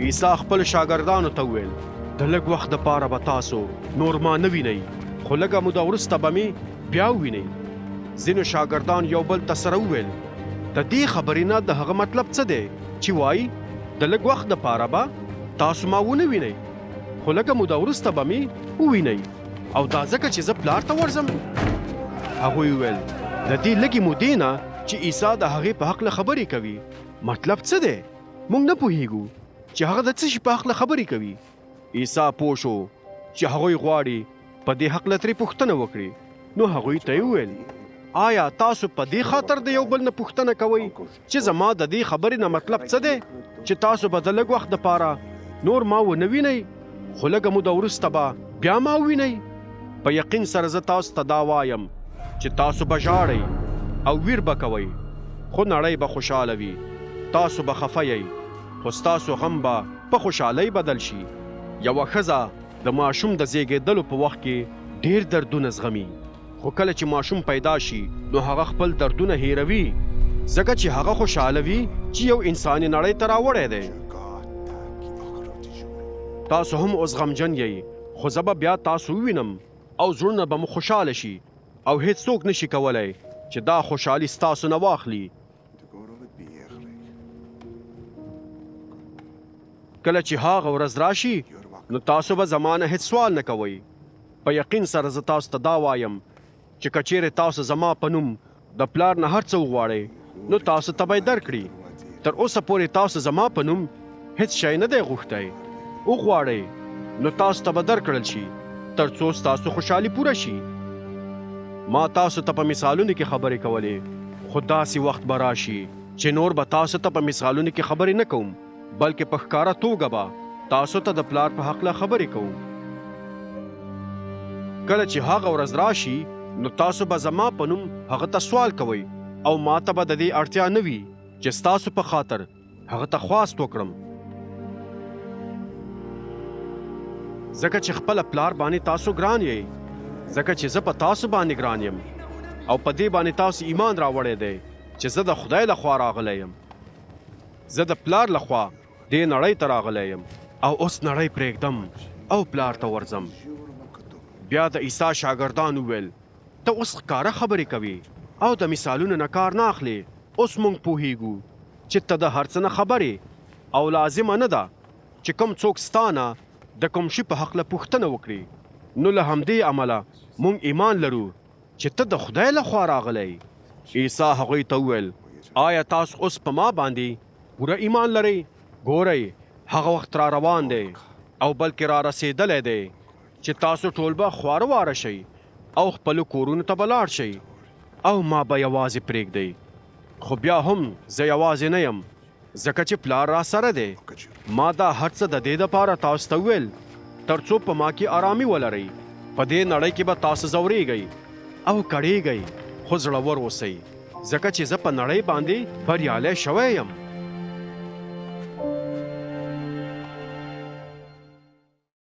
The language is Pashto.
عیسی خپل شاګردانو ته وویل د لږ وخت دپاره به تاسو نور ما نه وینئ خو لږه موده وروسته به مې بیا ووینئ. ځینو شاګردان یو بل ته سره وویل د دې خبرې نه د هغه مطلب څه دی چې وایي د لږ وخت دپاره به تاسو ما ونه وینئ خو لږه موده وروسته به مې ووینئ او دا ځکه چې زه پلار ته ورځم. هغوی وویل د دې لږې مودې نه چې عیسی د هغې په هکله خبرې کوي مطلب څه دی؟ موږ نه پوهیږو چې هغه د څه شي په هکله خبرې کوي. عیسی پوه شو چې هغوی غواړي په دې هکله ترې پوښتنه وکړي نو هغوی ته یې وویل آیا تاسو په دې خاطر د یو بل نه پوښتنه کوئ چې زما د دې خبرې نه مطلب څه دی چې تاسو به د لږ وخت دپاره نور ما ونه وینئ خو لږه موده وروسته به بیا ما ووینئ؟ په یقین سره زه تاسو ته دا وایم چې تاسو به ژاړئ او ویر به کوئ خو نړۍ به خوشحاله وي. تاسو به خفه یئ خو ستاسو غم به په خوشحالۍ بدل شي. یوه ښځه د ماشوم د زیږېدلو په وخت کې ډېر دردونه زغمي خو کله چې ماشوم پیدا شي نو هغه خپل دردونه هیروي ځکه چې هغه خوشحاله وي چې یو انسان یې نړۍ ته راوړی دی. تاسو هم اوس غمجن یئ خو زه به بیا تاسو ووینم او زړونه به مو خوشحاله شي او هیڅوک نشي کولی چې دا خوشحالي ستاسو نه واخلي. کله چې هغه ورځ راشي نو تاسو به زما نه هیڅ سوال نه کوئ. په یقین سره زه تاسو ته دا وایم چې که چیرې تاسو زما په نوم د پلار نه هر څه وغواړئ نو تاسو ته به یې درکړي. تر اوسه پورې تاسو زما په نوم هیڅ شی نه دی غوښتی. وغواړئ نو تاسو ته به درکړل شي تر څو ستاسو خوشحالي پوره شي. ما تاسو ته په مثالونو کې خبرې کولې خو داسې وخت به راشي چې نور به تاسو ته په مثالونو کې خبرې نه کوم بلکې په ښکاره توګه به تاسو ته د پلار په هکله خبرې کوم. کله چې هغه ورځ راشي نو تاسو به زما په نوم هغه ته سوال کوئ او ما ته به د دې اړتیا نه وي چې ستاسو په خاطر هغه ته خواست وکړم ځکه چې خپله پلار باندې تاسو ګران یئ ځکه چې زه په تاسو باندې ګران یم او په دې باندې تاسو ایمان راوړی دی چې زه د خدای لخوا راغلی یم. زه د پلار لخوا دې نړۍ ته راغلی یم او اوس نړۍ پرېږدم او پلار ته ورځم. بیا د عیسی شاګردان وویل ته اوس ښکاره خبرې کوې او د مثالونو نه کار نه اخلې. اوس موږ پوهیږو چې ته د هر څه نه خبرې او لازمه نه ده چې کوم څوک ستا نه د کوم شي په هکله پوښتنه وکړي. نو له همدې امله موږ ایمان لرو چې ته د خدای لخوا راغلی. عیسی هغوی ته وویل آیا تاسو اوس په ما باندې پوره ایمان لرئ؟ ګورئ هغه وخت را روان دی او بلکې را رسېدلی دی چې تاسو ټول به خواره واره شئ او خپلو کورونو ته به لاړ شئ او ما به یوازې پرېږدئ. خو بیا هم زه یوازې نه یم ځکه چې پلار را سره دی. ما دا هر څه د دې دپاره تاسو ته وویل تر څو په ما کې ارامي ولرئ. په دې نړۍ کې به تاسو ځورېږئ او کړېږئ خو زړور اوسئ ځکه چې زه په نړۍ باندې بریالی شوی یم.